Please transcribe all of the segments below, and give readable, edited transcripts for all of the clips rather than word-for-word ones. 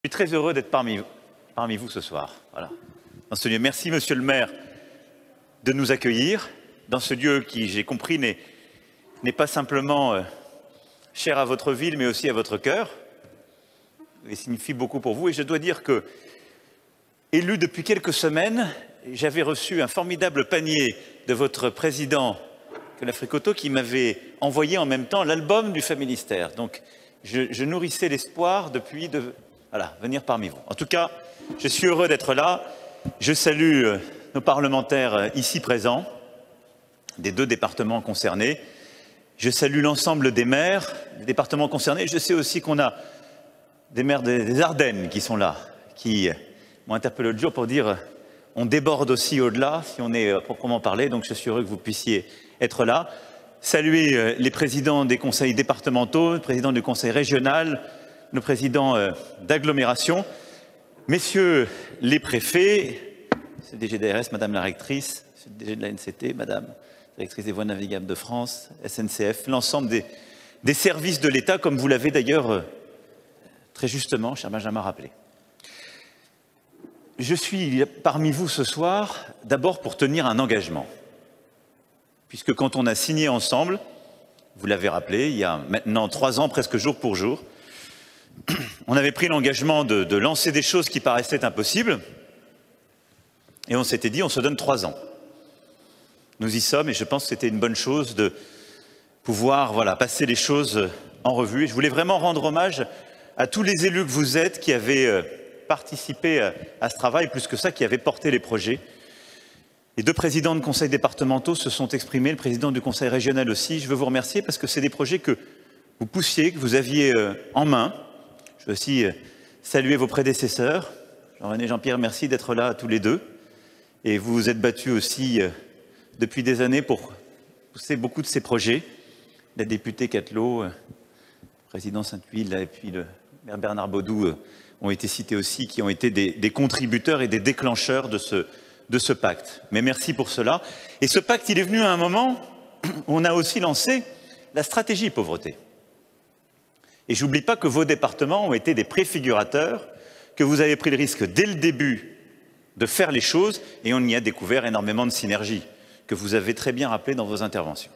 Je suis très heureux d'être parmi vous ce soir. Voilà. Dans ce lieu. Merci, Monsieur le maire, de nous accueillir dans ce lieu qui, j'ai compris, n'est pas simplement cher à votre ville, mais aussi à votre cœur. Il signifie beaucoup pour vous. Et je dois dire que, élu depuis quelques semaines, j'avais reçu un formidable panier de votre président, Nicolas Fricoteaux, qui m'avait envoyé en même temps l'album du Familistère. Donc, je nourrissais l'espoir depuis de venir parmi vous. En tout cas, je suis heureux d'être là. Je salue nos parlementaires ici présents, des 2 départements concernés. Je salue l'ensemble des maires des départements concernés. Je sais aussi qu'on a des maires des Ardennes qui sont là, qui m'ont interpellé l'autre jour pour dire on déborde aussi au-delà, si on est proprement parlé. Donc je suis heureux que vous puissiez être là. Saluer les présidents des conseils départementaux, le président du conseil régional, nos présidents d'agglomération, messieurs les préfets, CDG d'ARS, madame la rectrice, CDG de la NCT, madame la directrice des voies navigables de France, SNCF, l'ensemble des services de l'État, comme vous l'avez d'ailleurs très justement, cher Benjamin, rappelé. Je suis parmi vous ce soir, d'abord pour tenir un engagement. Puisque quand on a signé ensemble, vous l'avez rappelé, il y a maintenant 3 ans, presque jour pour jour, on avait pris l'engagement de lancer des choses qui paraissaient impossibles, et on s'était dit, on se donne 3 ans. Nous y sommes, et je pense que c'était une bonne chose de pouvoir passer les choses en revue. Et je voulais vraiment rendre hommage à tous les élus que vous êtes, qui avaient participé à ce travail, plus que ça, qui avaient porté les projets. Les 2 présidents de conseils départementaux se sont exprimés, le président du conseil régional aussi. Je veux vous remercier parce que c'est des projets que vous poussiez, que vous aviez en main. Je veux aussi saluer vos prédécesseurs. Jean-René, Jean-Pierre, merci d'être là tous les 2. Et vous vous êtes battus aussi depuis des années pour pousser beaucoup de ces projets. La députée Catelot, le président Sainte-Huile et puis le maire Bernard Baudou ont été cités aussi, qui ont été des contributeurs et des déclencheurs de ce pacte. Mais merci pour cela. Et ce pacte, il est venu à un moment où on a aussi lancé la stratégie pauvreté. Et je n'oublie pas que vos départements ont été des préfigurateurs, que vous avez pris le risque dès le début de faire les choses, et on y a découvert énormément de synergies, que vous avez très bien rappelé dans vos interventions.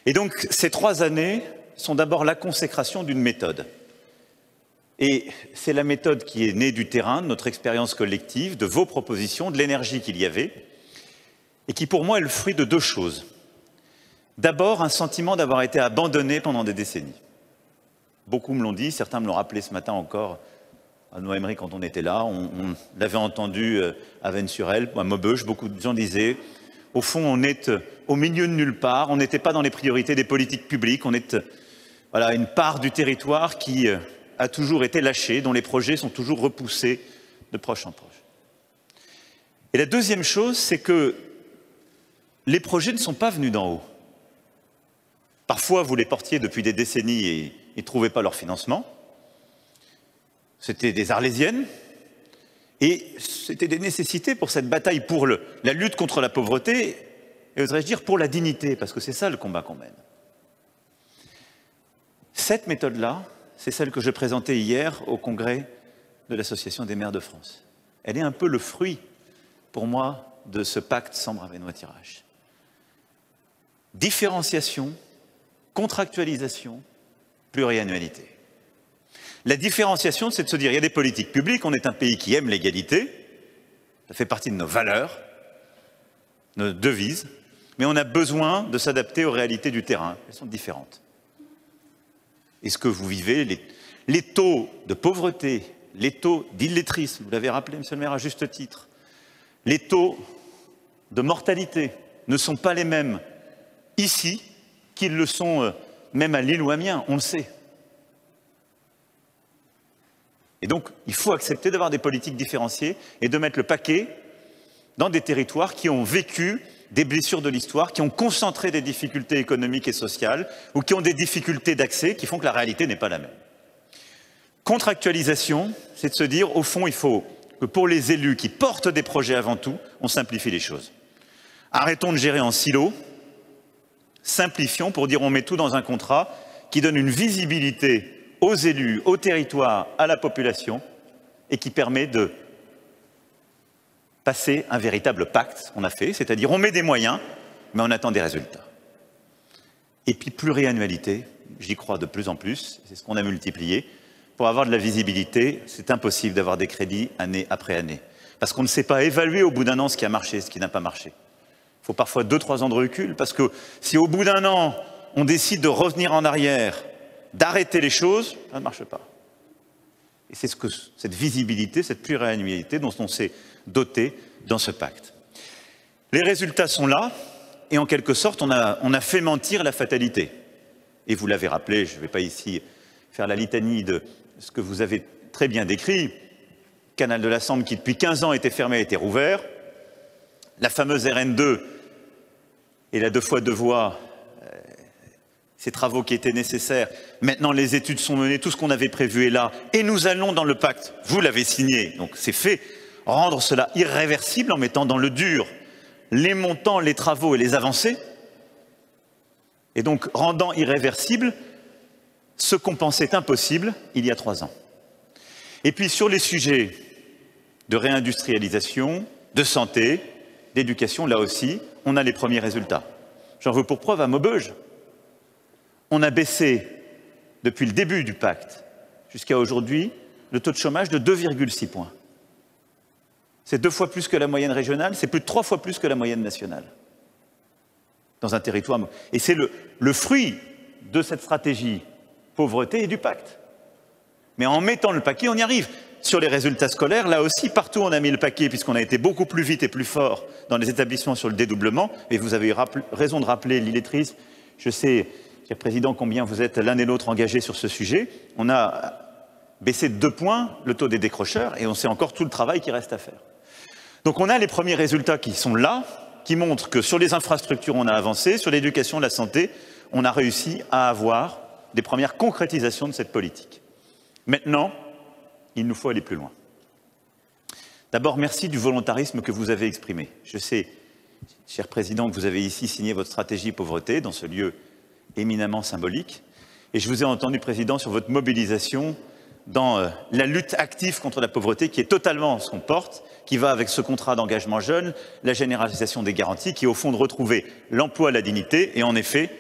Et donc, ces 3 années sont d'abord la consécration d'une méthode. Et c'est la méthode qui est née du terrain, de notre expérience collective, de vos propositions, de l'énergie qu'il y avait, et qui pour moi est le fruit de 2 choses. D'abord, un sentiment d'avoir été abandonné pendant des décennies. Beaucoup me l'ont dit, certains me l'ont rappelé ce matin encore à Noël quand on était là, on l'avait entendu à Vennes-sur-Helpe, à Maubeuge, beaucoup de gens disaient au fond on est au milieu de nulle part, on n'était pas dans les priorités des politiques publiques, on est une part du territoire qui a toujours été lâchée, dont les projets sont toujours repoussés de proche en proche. Et la deuxième chose, c'est que les projets ne sont pas venus d'en haut. Parfois, vous les portiez depuis des décennies et ils ne trouvaient pas leur financement. C'était des Arlésiennes. Et c'était des nécessités pour cette bataille, pour la lutte contre la pauvreté, et oserais-je dire pour la dignité, parce que c'est ça le combat qu'on mène. Cette méthode-là, c'est celle que je présentais hier au congrès de l'Association des maires de France. Elle est un peu le fruit, pour moi, de ce pacte Sambre-Avesnois-Thiérache. Différenciation, contractualisation, pluriannualité. La différenciation, c'est de se dire, il y a des politiques publiques, on est un pays qui aime l'égalité, ça fait partie de nos valeurs, nos devises, mais on a besoin de s'adapter aux réalités du terrain, elles sont différentes. Et ce que vous vivez, les taux de pauvreté, les taux d'illettrisme, vous l'avez rappelé, monsieur le maire, à juste titre, les taux de mortalité ne sont pas les mêmes ici qu'ils le sont même à Lille ou à Amiens, on le sait. Et donc, il faut accepter d'avoir des politiques différenciées et de mettre le paquet dans des territoires qui ont vécu des blessures de l'histoire, qui ont concentré des difficultés économiques et sociales ou qui ont des difficultés d'accès qui font que la réalité n'est pas la même. Contractualisation, c'est de se dire, au fond, il faut que pour les élus qui portent des projets avant tout, on simplifie les choses. Arrêtons de gérer en silo, simplifions pour dire on met tout dans un contrat qui donne une visibilité aux élus, au territoire, à la population, et qui permet de passer un véritable pacte qu'on a fait, c'est-à-dire on met des moyens, mais on attend des résultats. Et puis pluriannualité, j'y crois de plus en plus, c'est ce qu'on a multiplié. Pour avoir de la visibilité, c'est impossible d'avoir des crédits année après année. Parce qu'on ne sait pas évaluer au bout d'un an ce qui a marché, ce qui n'a pas marché. Il faut parfois 2-3 ans de recul, parce que si au bout d'un an, on décide de revenir en arrière, d'arrêter les choses, ça ne marche pas. Et c'est cette visibilité, cette pluriannualité dont on s'est doté dans ce pacte. Les résultats sont là, et en quelque sorte, on a fait mentir la fatalité. Et vous l'avez rappelé, je ne vais pas ici faire la litanie de ce que vous avez très bien décrit. Canal de la Sambre qui depuis 15 ans était fermé a été rouvert. La fameuse RN2 et la 2x2 voies, ces travaux qui étaient nécessaires. Maintenant, les études sont menées, tout ce qu'on avait prévu est là. Et nous allons dans le pacte, vous l'avez signé, donc c'est fait, rendre cela irréversible en mettant dans le dur les montants, les travaux et les avancées. Et donc, rendant irréversible ce qu'on pensait impossible il y a 3 ans. Et puis, sur les sujets de réindustrialisation, de santé, d'éducation, là aussi, on a les premiers résultats. J'en veux pour preuve à Maubeuge. On a baissé, depuis le début du pacte jusqu'à aujourd'hui, le taux de chômage de 2,6 points. C'est 2 fois plus que la moyenne régionale, c'est plus de 3 fois plus que la moyenne nationale. Dans un territoire. Et c'est le fruit de cette stratégie pauvreté et du pacte. Mais en mettant le paquet, on y arrive. Sur les résultats scolaires, là aussi, partout on a mis le paquet, puisqu'on a été beaucoup plus vite et plus fort dans les établissements sur le dédoublement. Et vous avez eu raison de rappeler l'illettrisme. Je sais, cher Président, combien vous êtes l'un et l'autre engagés sur ce sujet. On a baissé de 2 points le taux des décrocheurs et on sait encore tout le travail qui reste à faire. Donc on a les premiers résultats qui sont là, qui montrent que sur les infrastructures on a avancé, sur l'éducation, la santé, on a réussi à avoir des premières concrétisations de cette politique. Maintenant, il nous faut aller plus loin. D'abord, merci du volontarisme que vous avez exprimé. Je sais, cher Président, que vous avez ici signé votre stratégie pauvreté dans ce lieu éminemment symbolique. Et je vous ai entendu, Président, sur votre mobilisation dans la lutte active contre la pauvreté, qui est totalement ce qu'on porte, qui va avec ce contrat d'engagement jeune, la généralisation des garanties, qui est au fond de retrouver l'emploi, la dignité, et en effet,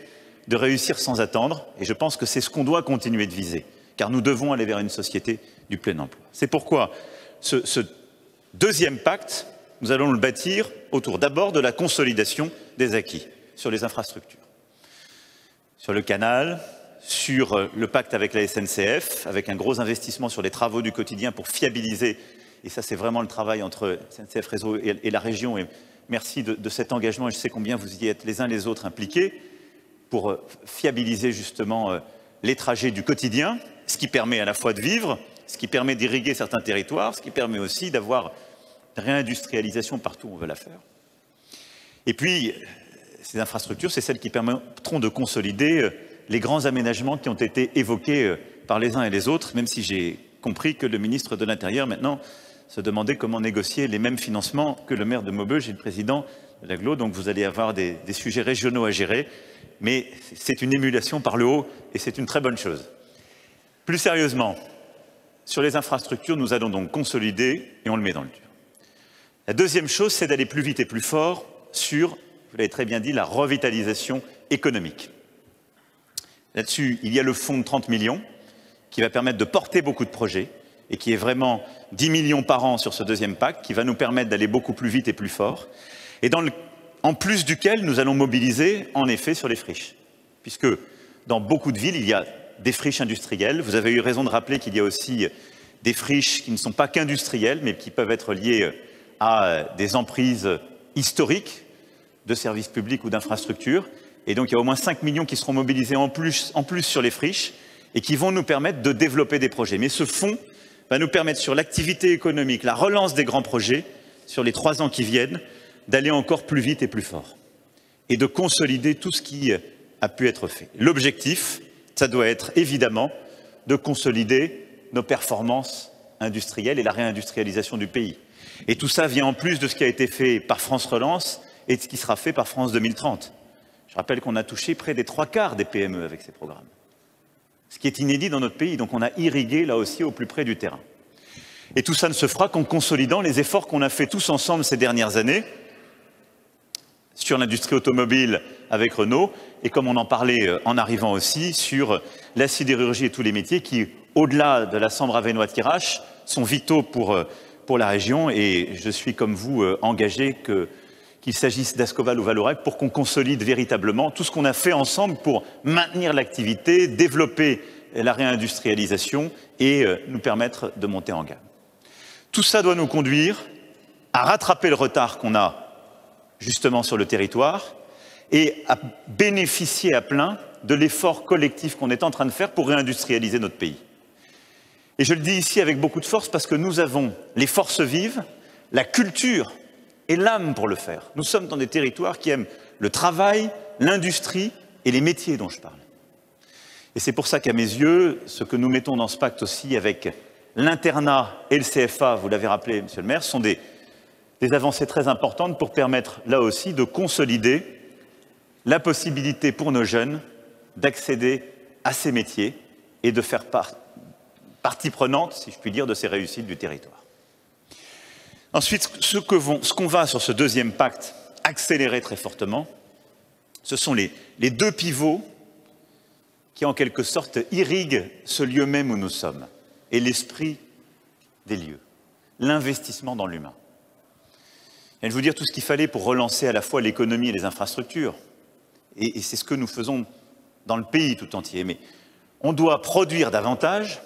de réussir sans attendre. Et je pense que c'est ce qu'on doit continuer de viser, car nous devons aller vers une société du plein emploi. C'est pourquoi ce deuxième pacte, nous allons le bâtir autour d'abord de la consolidation des acquis sur les infrastructures, sur le canal, sur le pacte avec la SNCF, avec un gros investissement sur les travaux du quotidien pour fiabiliser, et ça c'est vraiment le travail entre SNCF Réseau et la région, et merci de cet engagement, et je sais combien vous y êtes les uns les autres impliqués, pour fiabiliser justement les trajets du quotidien, ce qui permet à la fois de vivre, ce qui permet d'irriguer certains territoires, ce qui permet aussi d'avoir réindustrialisation partout où on veut la faire. Et puis, ces infrastructures, c'est celles qui permettront de consolider les grands aménagements qui ont été évoqués par les uns et les autres, même si j'ai compris que le ministre de l'Intérieur, maintenant, se demandait comment négocier les mêmes financements que le maire de Maubeuge et le président de l'Agglo. Donc vous allez avoir des sujets régionaux à gérer, mais c'est une émulation par le haut et c'est une très bonne chose. Plus sérieusement, sur les infrastructures, nous allons donc consolider et on le met dans le dur. La deuxième chose, c'est d'aller plus vite et plus fort sur, vous l'avez très bien dit, la revitalisation économique. Là-dessus, il y a le fonds de 30 millions qui va permettre de porter beaucoup de projets et qui est vraiment 10 millions par an sur ce deuxième pacte, qui va nous permettre d'aller beaucoup plus vite et plus fort, et en plus duquel nous allons mobiliser, en effet, sur les friches. Puisque dans beaucoup de villes, il y a des friches industrielles. Vous avez eu raison de rappeler qu'il y a aussi des friches qui ne sont pas qu'industrielles, mais qui peuvent être liées à des emprises historiques de services publics ou d'infrastructures. Et donc, il y a au moins 5 millions qui seront mobilisés en plus sur les friches et qui vont nous permettre de développer des projets. Mais ce fonds va nous permettre, sur l'activité économique, la relance des grands projets, sur les 3 ans qui viennent, d'aller encore plus vite et plus fort et de consolider tout ce qui a pu être fait. L'objectif, ça doit être évidemment de consolider nos performances industrielles et la réindustrialisation du pays. Et tout ça vient en plus de ce qui a été fait par France Relance et de ce qui sera fait par France 2030. Je rappelle qu'on a touché près des 3/4 des PME avec ces programmes. Ce qui est inédit dans notre pays, donc on a irrigué là aussi au plus près du terrain. Et tout ça ne se fera qu'en consolidant les efforts qu'on a fait tous ensemble ces dernières années sur l'industrie automobile avec Renault, et comme on en parlait en arrivant aussi, sur la sidérurgie et tous les métiers qui, au-delà de la Sambre avesnois de Thiérache, sont vitaux pour la région. Et je suis comme vous engagé qu'il s'agisse d'Ascoval ou Vallourec pour qu'on consolide véritablement tout ce qu'on a fait ensemble pour maintenir l'activité, développer la réindustrialisation et nous permettre de monter en gamme. Tout ça doit nous conduire à rattraper le retard qu'on a justement sur le territoire et à bénéficier à plein de l'effort collectif qu'on est en train de faire pour réindustrialiser notre pays. Et je le dis ici avec beaucoup de force parce que nous avons les forces vives, la culture et l'âme pour le faire. Nous sommes dans des territoires qui aiment le travail, l'industrie et les métiers dont je parle. Et c'est pour ça qu'à mes yeux, ce que nous mettons dans ce pacte aussi avec l'internat et le CFA, vous l'avez rappelé, Monsieur le maire, sont des avancées très importantes pour permettre, là aussi, de consolider la possibilité pour nos jeunes d'accéder à ces métiers et de faire partie prenante, si je puis dire, de ces réussites du territoire. Ensuite, ce qu'on va sur ce deuxième pacte accélérer très fortement, ce sont les deux pivots qui, en quelque sorte, irriguent ce lieu même où nous sommes et l'esprit des lieux, l'investissement dans l'humain. Et je vais vous dire tout ce qu'il fallait pour relancer à la fois l'économie et les infrastructures. Et c'est ce que nous faisons dans le pays tout entier. Mais on doit produire davantage,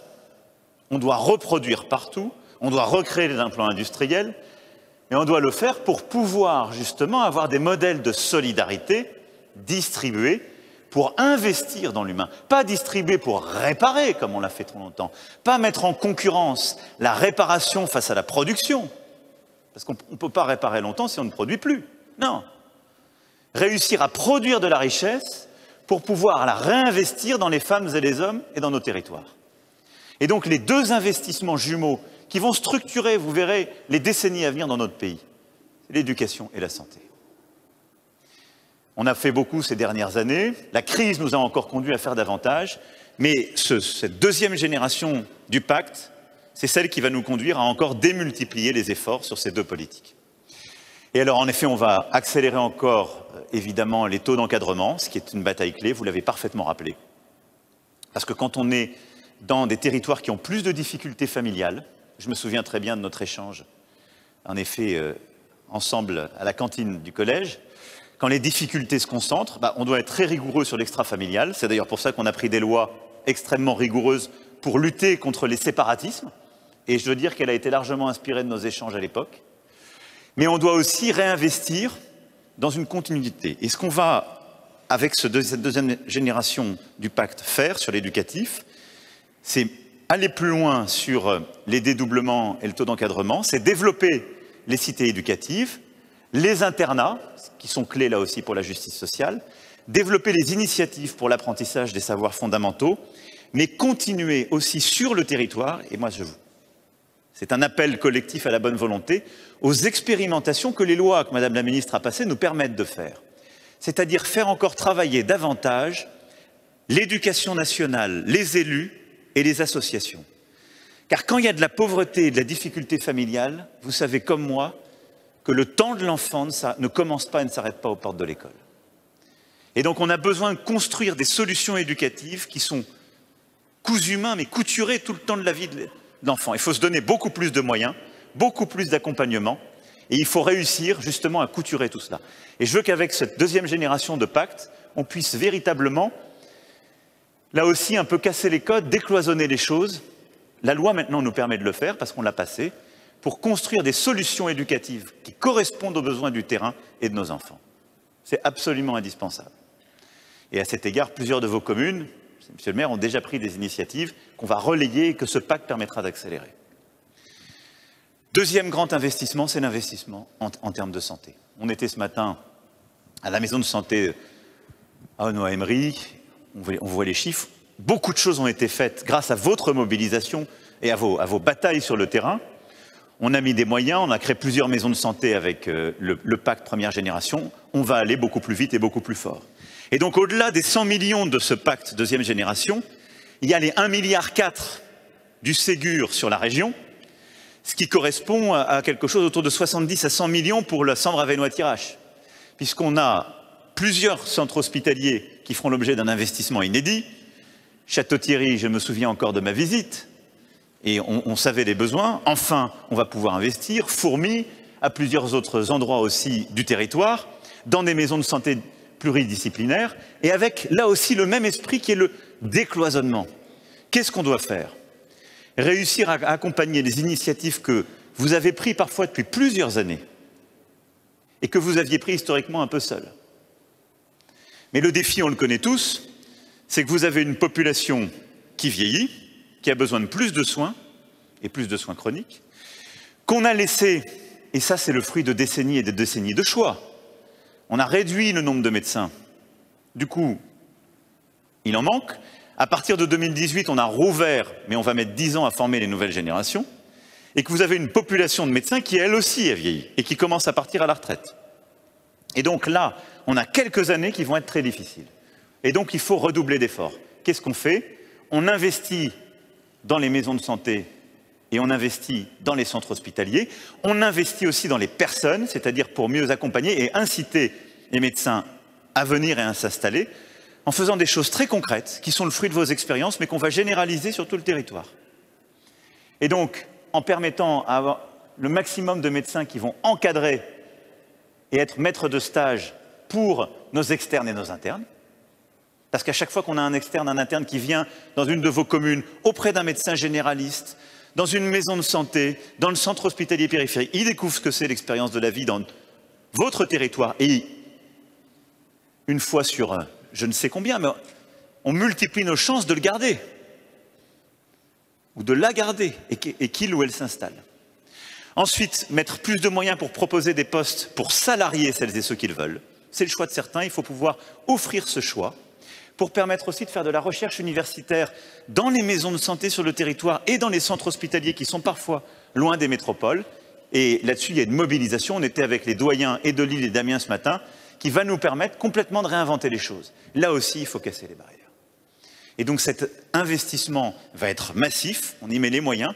on doit reproduire partout, on doit recréer des emplois industriels, et on doit le faire pour pouvoir justement avoir des modèles de solidarité distribués pour investir dans l'humain. Pas distribuer pour réparer, comme on l'a fait trop longtemps. Pas mettre en concurrence la réparation face à la production. Parce qu'on ne peut pas réparer longtemps si on ne produit plus. Non. Réussir à produire de la richesse pour pouvoir la réinvestir dans les femmes et les hommes et dans nos territoires. Et donc les deux investissements jumeaux qui vont structurer, vous verrez, les décennies à venir dans notre pays, c'est l'éducation et la santé. On a fait beaucoup ces dernières années, la crise nous a encore conduit à faire davantage, mais cette deuxième génération du pacte, c'est celle qui va nous conduire à encore démultiplier les efforts sur ces deux politiques. Et alors, en effet, on va accélérer encore, évidemment, les taux d'encadrement, ce qui est une bataille clé, vous l'avez parfaitement rappelé. Parce que quand on est dans des territoires qui ont plus de difficultés familiales, je me souviens très bien de notre échange, en effet, ensemble à la cantine du collège, quand les difficultés se concentrent, on doit être très rigoureux sur l'extra-familial. C'est d'ailleurs pour ça qu'on a pris des lois extrêmement rigoureuses pour lutter contre les séparatismes. Et je veux dire qu'elle a été largement inspirée de nos échanges à l'époque. Mais on doit aussi réinvestir dans une continuité. Et ce qu'on va, avec cette deuxième génération du pacte, faire sur l'éducatif, c'est aller plus loin sur les dédoublements et le taux d'encadrement, c'est développer les cités éducatives, les internats, qui sont clés là aussi pour la justice sociale, développer les initiatives pour l'apprentissage des savoirs fondamentaux, mais continuer aussi sur le territoire, et moi c'est un appel collectif à la bonne volonté, aux expérimentations que les lois que Madame la Ministre a passées nous permettent de faire. C'est-à-dire faire encore travailler davantage l'éducation nationale, les élus et les associations. Car quand il y a de la pauvreté et de la difficulté familiale, vous savez comme moi que le temps de l'enfant ne commence pas et ne s'arrête pas aux portes de l'école. Et donc on a besoin de construire des solutions éducatives qui sont cousues main, mais couturées tout le temps de la vie de l'enfant. Il faut se donner beaucoup plus de moyens, beaucoup plus d'accompagnement, et il faut réussir justement à couturer tout cela. Et je veux qu'avec cette deuxième génération de pactes, on puisse véritablement, là aussi, un peu casser les codes, décloisonner les choses. La loi maintenant nous permet de le faire, parce qu'on l'a passée, pour construire des solutions éducatives qui correspondent aux besoins du terrain et de nos enfants. C'est absolument indispensable. Et à cet égard, plusieurs de vos communes, Monsieur le maire, ont déjà pris des initiatives qu'on va relayer et que ce pacte permettra d'accélérer. Deuxième grand investissement, c'est l'investissement en termes de santé. On était ce matin à la maison de santé à Aulnoy-Aymeries, on voit les chiffres. Beaucoup de choses ont été faites grâce à votre mobilisation et à vos batailles sur le terrain. On a mis des moyens, on a créé plusieurs maisons de santé avec le pacte première génération. On va aller beaucoup plus vite et beaucoup plus fort. Et donc au-delà des 100 millions de ce pacte deuxième génération, il y a les 1,4 milliard du Ségur sur la région. ce qui correspond à quelque chose autour de 70 à 100 millions pour le Sambre Avesnois-Thiérache, puisqu'on a plusieurs centres hospitaliers qui feront l'objet d'un investissement inédit. Château-Thierry, je me souviens encore de ma visite, et on savait les besoins. Enfin, on va pouvoir investir, Fourmi, à plusieurs autres endroits aussi du territoire, dans des maisons de santé pluridisciplinaires, et avec là aussi le même esprit qui est le décloisonnement. Qu'est-ce qu'on doit faire? Réussir à accompagner les initiatives que vous avez prises parfois depuis plusieurs années, et que vous aviez pris historiquement un peu seul. Mais le défi, on le connaît tous, c'est que vous avez une population qui vieillit, qui a besoin de plus de soins, et plus de soins chroniques, qu'on a laissé, et ça c'est le fruit de décennies et de décennies de choix, on a réduit le nombre de médecins. Du coup, il en manque. À partir de 2018, on a rouvert, mais on va mettre 10 ans à former les nouvelles générations, et que vous avez une population de médecins qui, elle aussi, a vieilli, et qui commence à partir à la retraite. Et donc là, on a quelques années qui vont être très difficiles. Et donc, il faut redoubler d'efforts. Qu'est-ce qu'on fait? On investit dans les maisons de santé et on investit dans les centres hospitaliers. On investit aussi dans les personnes, c'est-à-dire pour mieux accompagner et inciter les médecins à venir et à s'installer, en faisant des choses très concrètes, qui sont le fruit de vos expériences, mais qu'on va généraliser sur tout le territoire. Et donc, en permettant à avoir le maximum de médecins qui vont encadrer et être maîtres de stage pour nos externes et nos internes, parce qu'à chaque fois qu'on a un externe, un interne qui vient dans une de vos communes, auprès d'un médecin généraliste, dans une maison de santé, dans le centre hospitalier périphérique, il découvre ce que c'est l'expérience de la vie dans votre territoire. Et une fois sur je ne sais combien, mais on multiplie nos chances de le garder, ou de la garder, et qu'il ou elle s'installe. Ensuite, mettre plus de moyens pour proposer des postes pour salarier celles et ceux qui le veulent. C'est le choix de certains, il faut pouvoir offrir ce choix, pour permettre aussi de faire de la recherche universitaire dans les maisons de santé sur le territoire et dans les centres hospitaliers qui sont parfois loin des métropoles. Et là-dessus, il y a une mobilisation. On était avec les doyens et de Lille et d'Amiens ce matin, qui va nous permettre complètement de réinventer les choses. Là aussi, il faut casser les barrières. Et donc cet investissement va être massif, on y met les moyens,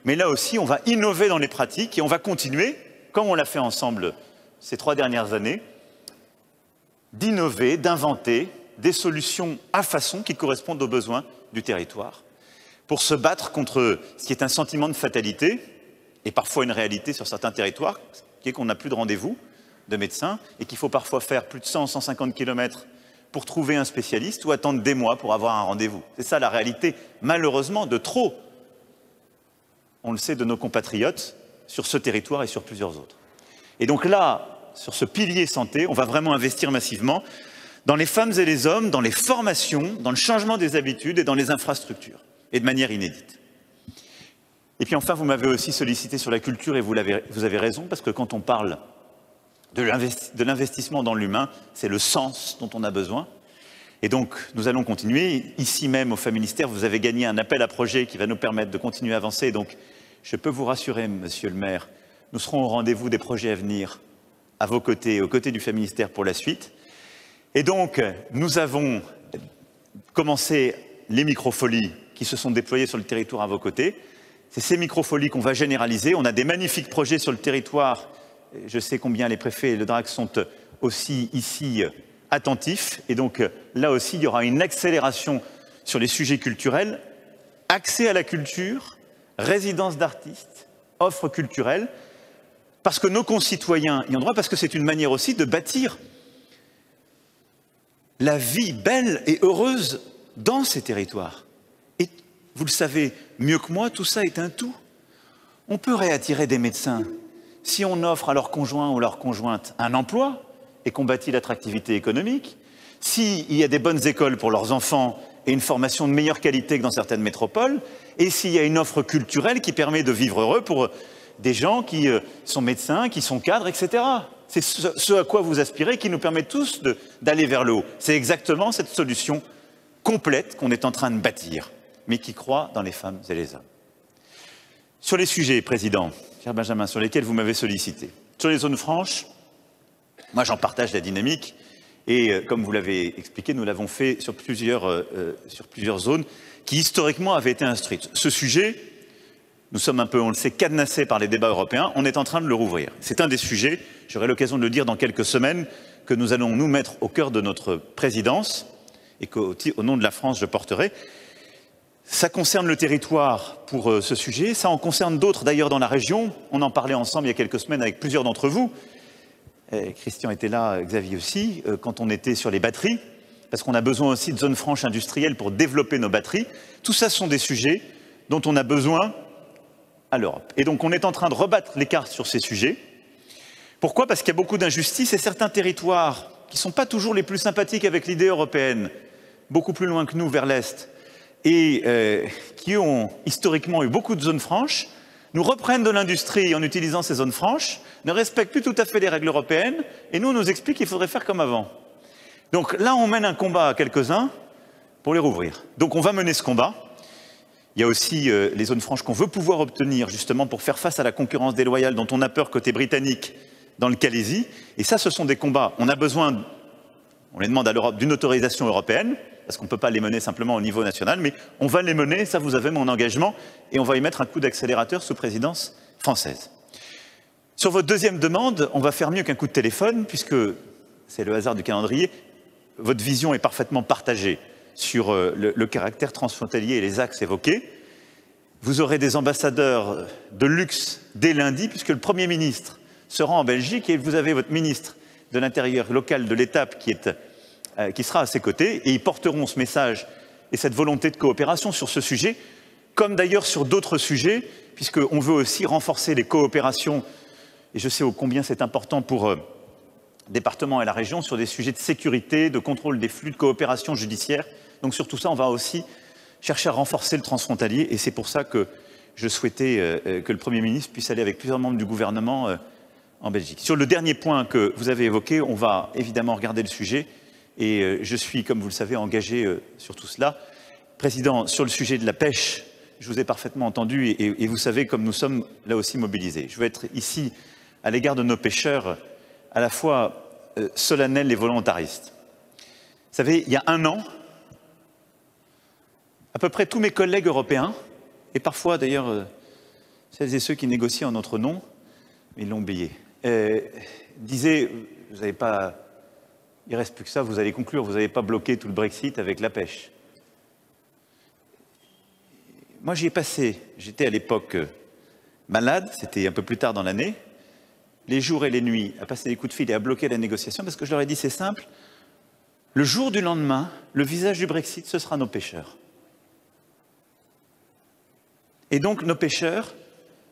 mais là aussi, on va innover dans les pratiques et on va continuer, comme on l'a fait ensemble ces 3 dernières années, d'innover, d'inventer des solutions à façon qui correspondent aux besoins du territoire, pour se battre contre ce qui est un sentiment de fatalité, et parfois une réalité sur certains territoires, qui est qu'on n'a plus de rendez-vous de médecins, et qu'il faut parfois faire plus de 100-150 km pour trouver un spécialiste, ou attendre des mois pour avoir un rendez-vous. C'est ça la réalité, malheureusement, de trop, on le sait, de nos compatriotes sur ce territoire et sur plusieurs autres. Et donc là, sur ce pilier santé, on va vraiment investir massivement dans les femmes et les hommes, dans les formations, dans le changement des habitudes et dans les infrastructures, et de manière inédite. Et puis enfin, vous m'avez aussi sollicité sur la culture, et vous avez raison, parce que quand on parle de l'investissement dans l'humain, c'est le sens dont on a besoin. Et donc, nous allons continuer. Ici même, au Faministère, vous avez gagné un appel à projet qui va nous permettre de continuer à avancer. Donc, je peux vous rassurer, monsieur le maire, nous serons au rendez-vous des projets à venir, à vos côtés, aux côtés du Faministère pour la suite. Et donc, nous avons commencé les microfolies qui se sont déployées sur le territoire à vos côtés. C'est ces microfolies qu'on va généraliser. On a des magnifiques projets sur le territoire. Je sais combien les préfets et le DRAC sont aussi ici attentifs. Et donc, là aussi, il y aura une accélération sur les sujets culturels. Accès à la culture, résidence d'artistes, offres culturelles. Parce que nos concitoyens y ont droit, parce que c'est une manière aussi de bâtir la vie belle et heureuse dans ces territoires. Et vous le savez mieux que moi, tout ça est un tout. On peut réattirer des médecins si on offre à leurs conjoints ou leurs conjointes un emploi et qu'on bâtit l'attractivité économique, s'il y a des bonnes écoles pour leurs enfants et une formation de meilleure qualité que dans certaines métropoles, et s'il y a une offre culturelle qui permet de vivre heureux pour des gens qui sont médecins, qui sont cadres, etc. C'est ce à quoi vous aspirez qui nous permet tous d'aller vers le haut. C'est exactement cette solution complète qu'on est en train de bâtir, mais qui croit dans les femmes et les hommes. Sur les sujets, Président, cher Benjamin, sur lesquels vous m'avez sollicité, sur les zones franches, moi j'en partage la dynamique, et comme vous l'avez expliqué, nous l'avons fait sur plusieurs zones qui historiquement avaient été instruites. Ce sujet, Nous sommes un peu, on le sait, cadenassés par les débats européens. On est en train de le rouvrir. C'est un des sujets, j'aurai l'occasion de le dire dans quelques semaines, que nous allons nous mettre au cœur de notre présidence et qu'au nom de la France, je porterai. Ça concerne le territoire pour ce sujet, ça en concerne d'autres d'ailleurs dans la région. On en parlait ensemble il y a quelques semaines avec plusieurs d'entre vous. Christian était là, Xavier aussi, quand on était sur les batteries, parce qu'on a besoin aussi de zones franches industrielles pour développer nos batteries. Tout ça sont des sujets dont on a besoin à l'Europe. Et donc on est en train de rebattre les cartes sur ces sujets. Pourquoi? Parce qu'il y a beaucoup d'injustices et certains territoires qui ne sont pas toujours les plus sympathiques avec l'idée européenne, beaucoup plus loin que nous, vers l'Est, et qui ont historiquement eu beaucoup de zones franches, nous reprennent de l'industrie en utilisant ces zones franches, ne respectent plus tout à fait les règles européennes, et nous expliquent qu'il faudrait faire comme avant. Donc là, on mène un combat à quelques-uns pour les rouvrir. Donc on va mener ce combat. Il y a aussi les zones franches qu'on veut pouvoir obtenir justement pour faire face à la concurrence déloyale dont on a peur côté britannique dans le Calaisis. Et ça, ce sont des combats. On a besoin, on les demande à l'Europe, d'une autorisation européenne, parce qu'on ne peut pas les mener simplement au niveau national, mais on va les mener, ça vous avez mon engagement, et on va y mettre un coup d'accélérateur sous présidence française. Sur votre deuxième demande, on va faire mieux qu'un coup de téléphone, puisque c'est le hasard du calendrier, votre vision est parfaitement partagée sur le caractère transfrontalier et les axes évoqués. Vous aurez des ambassadeurs de luxe dès lundi, puisque le Premier ministre se rend en Belgique et vous avez votre ministre de l'Intérieur local de l'Étape qui sera à ses côtés, et ils porteront ce message et cette volonté de coopération sur ce sujet, comme d'ailleurs sur d'autres sujets, puisqu'on veut aussi renforcer les coopérations, et je sais ô combien c'est important pour le département et la région, sur des sujets de sécurité, de contrôle des flux, de coopération judiciaire. Donc sur tout ça, on va aussi chercher à renforcer le transfrontalier, et c'est pour ça que je souhaitais que le Premier ministre puisse aller avec plusieurs membres du gouvernement en Belgique. Sur le dernier point que vous avez évoqué, on va évidemment regarder le sujet, et je suis, comme vous le savez, engagé sur tout cela. Président, sur le sujet de la pêche, je vous ai parfaitement entendu, et vous savez comme nous sommes là aussi mobilisés. Je veux être ici, à l'égard de nos pêcheurs, à la fois solennel et volontariste. Vous savez, il y a un an, à peu près tous mes collègues européens, et parfois d'ailleurs celles et ceux qui négocient en notre nom, mais ils l'ont oublié, disaient, vous n'avez pas, il ne reste plus que ça, vous allez conclure, vous n'avez pas bloqué tout le Brexit avec la pêche. Moi j'y ai passé, j'étais à l'époque malade, c'était un peu plus tard dans l'année, les jours et les nuits, à passer des coups de fil et à bloquer la négociation, parce que je leur ai dit c'est simple, le jour du lendemain, le visage du Brexit, ce sera nos pêcheurs. Et donc nos pêcheurs,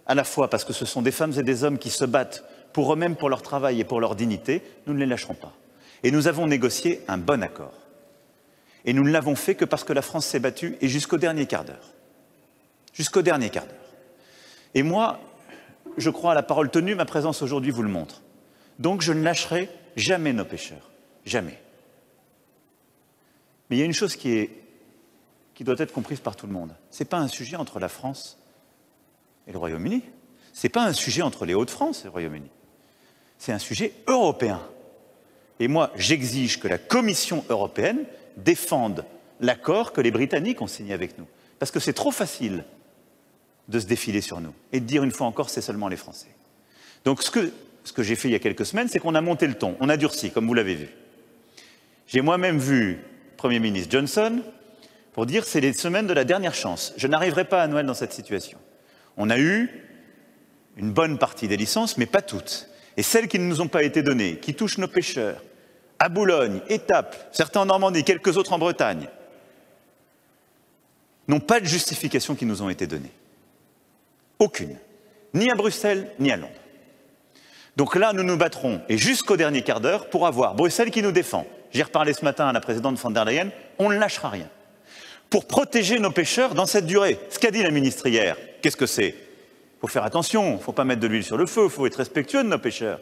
à la fois parce que ce sont des femmes et des hommes qui se battent pour eux-mêmes, pour leur travail et pour leur dignité, nous ne les lâcherons pas. Et nous avons négocié un bon accord. Et nous ne l'avons fait que parce que la France s'est battue, et jusqu'au dernier quart d'heure. Jusqu'au dernier quart d'heure. Et moi, je crois à la parole tenue, ma présence aujourd'hui vous le montre. Donc je ne lâcherai jamais nos pêcheurs. Jamais. Mais il y a une chose qui doit être comprise par tout le monde. Ce n'est pas un sujet entre la France et le Royaume-Uni. Ce n'est pas un sujet entre les Hauts-de-France et le Royaume-Uni. C'est un sujet européen. Et moi, j'exige que la Commission européenne défende l'accord que les Britanniques ont signé avec nous. Parce que c'est trop facile de se défiler sur nous et de dire une fois encore, c'est seulement les Français. Donc ce que j'ai fait il y a quelques semaines, c'est qu'on a monté le ton, on a durci, comme vous l'avez vu. J'ai moi-même vu le Premier ministre Johnson pour dire c'est les semaines de la dernière chance. Je n'arriverai pas à Noël dans cette situation. On a eu une bonne partie des licences, mais pas toutes. Et celles qui ne nous ont pas été données, qui touchent nos pêcheurs, à Boulogne, Étape, certains en Normandie, quelques autres en Bretagne, n'ont pas de justification qui nous ont été données. Aucune. Ni à Bruxelles, ni à Londres. Donc là, nous nous battrons, et jusqu'au dernier quart d'heure, pour avoir Bruxelles qui nous défend. J'ai reparlé ce matin à la présidente von der Leyen, on ne lâchera rien. Pour protéger nos pêcheurs dans cette durée. Ce qu'a dit la ministre hier, qu'est-ce que c'est? Il faut faire attention, il ne faut pas mettre de l'huile sur le feu, il faut être respectueux de nos pêcheurs.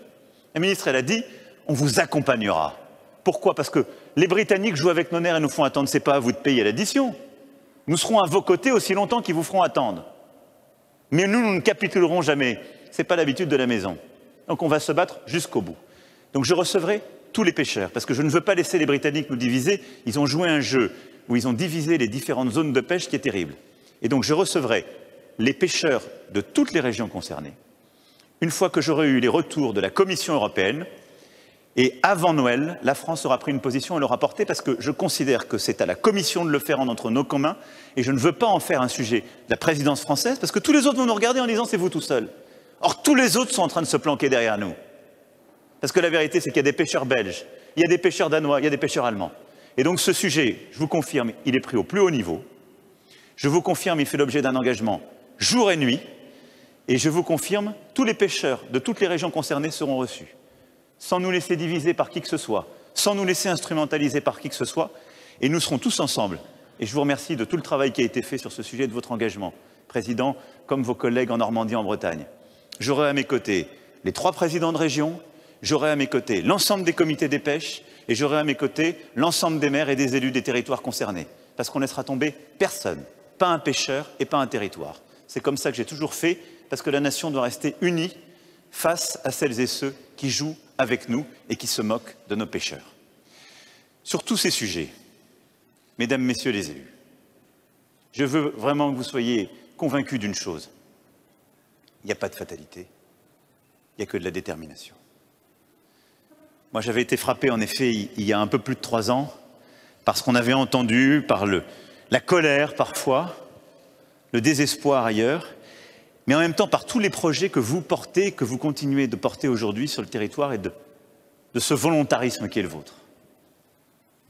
La ministre, elle a dit, on vous accompagnera. Pourquoi? Parce que les Britanniques jouent avec nos nerfs et nous font attendre, ce n'est pas à vous de payer l'addition. Nous serons à vos côtés aussi longtemps qu'ils vous feront attendre. Mais nous ne capitulerons jamais. Ce n'est pas l'habitude de la maison. Donc on va se battre jusqu'au bout. Donc je recevrai tous les pêcheurs, parce que je ne veux pas laisser les Britanniques nous diviser. Ils ont joué un jeu où ils ont divisé les différentes zones de pêche qui est terrible. Et donc je recevrai les pêcheurs de toutes les régions concernées, une fois que j'aurai eu les retours de la Commission européenne, et avant Noël, la France aura pris une position et l'aura portée parce que je considère que c'est à la Commission de le faire en entre nos communs et je ne veux pas en faire un sujet de la présidence française parce que tous les autres vont nous regarder en disant c'est vous tout seul. Or, tous les autres sont en train de se planquer derrière nous. Parce que la vérité, c'est qu'il y a des pêcheurs belges, il y a des pêcheurs danois, il y a des pêcheurs allemands. Et donc ce sujet, je vous confirme, il est pris au plus haut niveau. Je vous confirme, il fait l'objet d'un engagement jour et nuit. Et je vous confirme, tous les pêcheurs de toutes les régions concernées seront reçus. Sans nous laisser diviser par qui que ce soit, sans nous laisser instrumentaliser par qui que ce soit. Et nous serons tous ensemble. Et je vous remercie de tout le travail qui a été fait sur ce sujet, de votre engagement, Président, comme vos collègues en Normandie, en Bretagne. J'aurai à mes côtés les 3 présidents de région, j'aurai à mes côtés l'ensemble des comités des pêches et j'aurai à mes côtés l'ensemble des maires et des élus des territoires concernés. Parce qu'on ne laissera tomber personne, pas un pêcheur et pas un territoire. C'est comme ça que j'ai toujours fait, parce que la nation doit rester unie face à celles et ceux qui jouent avec nous et qui se moquent de nos pêcheurs. Sur tous ces sujets, mesdames, messieurs les élus, je veux vraiment que vous soyez convaincus d'une chose. Il n'y a pas de fatalité, il n'y a que de la détermination. Moi, j'avais été frappé, en effet, il y a un peu plus de 3 ans, parce qu'on avait entendu par la colère parfois, le désespoir ailleurs, mais en même temps par tous les projets que vous portez, que vous continuez de porter aujourd'hui sur le territoire et de ce volontarisme qui est le vôtre.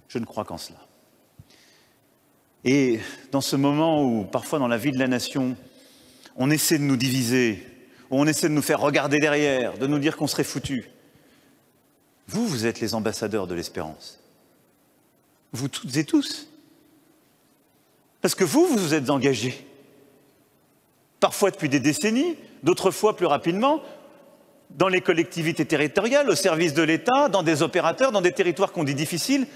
Je ne crois qu'en cela. Et dans ce moment où, parfois dans la vie de la nation, on essaie de nous diviser, où on essaie de nous faire regarder derrière, de nous dire qu'on serait foutus, vous êtes les ambassadeurs de l'espérance. Vous toutes et tous. Parce que vous vous êtes engagés. Parfois depuis des décennies, d'autres fois plus rapidement, dans les collectivités territoriales, au service de l'État, dans des opérateurs, dans des territoires qu'on dit difficiles.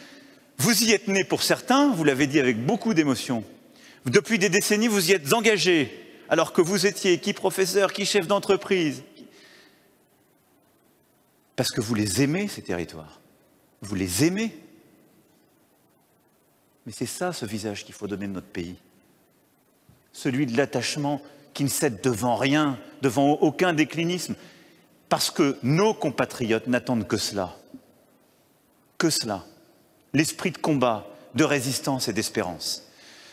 Vous y êtes nés pour certains, vous l'avez dit avec beaucoup d'émotion. Depuis des décennies, vous y êtes engagés, alors que vous étiez qui professeur, qui chef d'entreprise. Parce que vous les aimez, ces territoires. Vous les aimez. Mais c'est ça, ce visage qu'il faut donner de notre pays. Celui de l'attachement qui ne cède devant rien, devant aucun déclinisme. Parce que nos compatriotes n'attendent que cela. Que cela. L'esprit de combat, de résistance et d'espérance.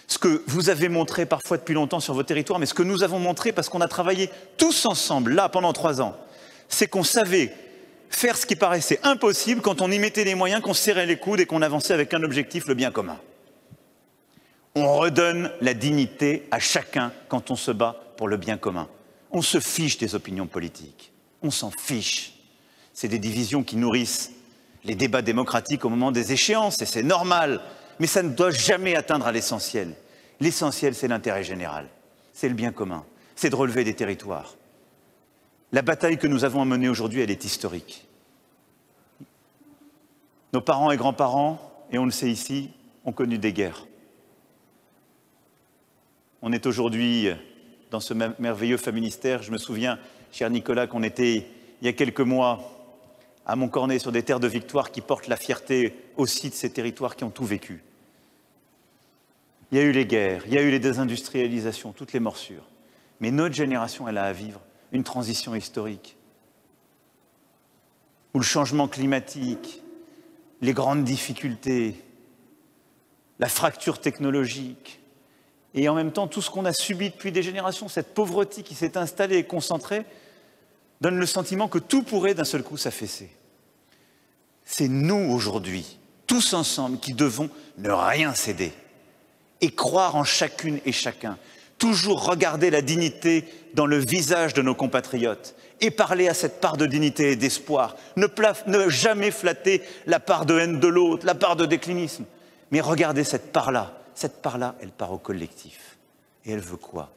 Ce que vous avez montré parfois depuis longtemps sur vos territoires, mais ce que nous avons montré parce qu'on a travaillé tous ensemble, là, pendant 3 ans, c'est qu'on savait faire ce qui paraissait impossible quand on y mettait les moyens, qu'on serrait les coudes et qu'on avançait avec un objectif, le bien commun. On redonne la dignité à chacun quand on se bat pour le bien commun. On se fiche des opinions politiques. On s'en fiche. C'est des divisions qui nourrissent les débats démocratiques au moment des échéances, et c'est normal. Mais ça ne doit jamais atteindre à l'essentiel. L'essentiel, c'est l'intérêt général. C'est le bien commun. C'est de relever des territoires. La bataille que nous avons à mener aujourd'hui, elle est historique. Nos parents et grands-parents, et on le sait ici, ont connu des guerres. On est aujourd'hui dans ce merveilleux Familistère. Je me souviens, cher Nicolas, qu'on était il y a quelques mois à Montcornet sur des terres de victoire qui portent la fierté aussi de ces territoires qui ont tout vécu. Il y a eu les guerres, il y a eu les désindustrialisations, toutes les morsures. Mais notre génération, elle a à vivre une transition historique où le changement climatique, les grandes difficultés, la fracture technologique et en même temps tout ce qu'on a subi depuis des générations, cette pauvreté qui s'est installée et concentrée, donne le sentiment que tout pourrait d'un seul coup s'affaisser. C'est nous aujourd'hui, tous ensemble, qui devons ne rien céder et croire en chacune et chacun. Toujours regarder la dignité dans le visage de nos compatriotes et parler à cette part de dignité et d'espoir. Ne jamais flatter la part de haine de l'autre, la part de déclinisme. Mais regardez cette part-là. Cette part-là, elle part au collectif. Et elle veut quoi?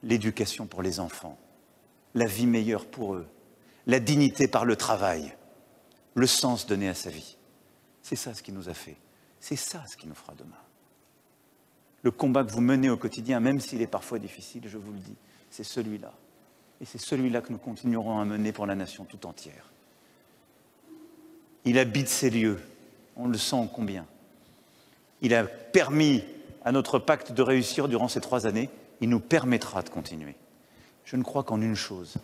L'éducation pour les enfants, la vie meilleure pour eux, la dignité par le travail, le sens donné à sa vie. C'est ça ce qui nous a fait. C'est ça ce qui nous fera demain. Le combat que vous menez au quotidien, même s'il est parfois difficile, je vous le dis, c'est celui-là. Et c'est celui-là que nous continuerons à mener pour la nation tout entière. Il habite ces lieux, on le sent combien. Il a permis à notre pacte de réussir durant ces 3 années, il nous permettra de continuer. Je ne crois qu'en une chose,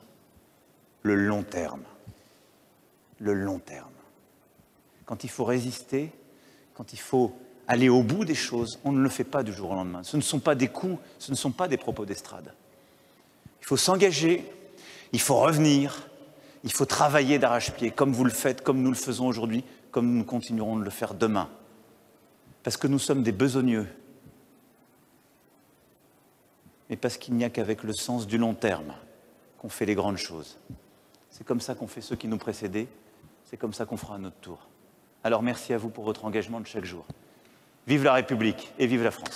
le long terme. Le long terme. Quand il faut résister, quand il faut aller au bout des choses, on ne le fait pas du jour au lendemain. Ce ne sont pas des coups, ce ne sont pas des propos d'estrade. Il faut s'engager, il faut revenir, il faut travailler d'arrache-pied, comme vous le faites, comme nous le faisons aujourd'hui, comme nous continuerons de le faire demain. Parce que nous sommes des besogneux. Mais parce qu'il n'y a qu'avec le sens du long terme qu'on fait les grandes choses. C'est comme ça qu'on fait ceux qui nous précédaient, c'est comme ça qu'on fera à notre tour. Alors merci à vous pour votre engagement de chaque jour. Vive la République et vive la France.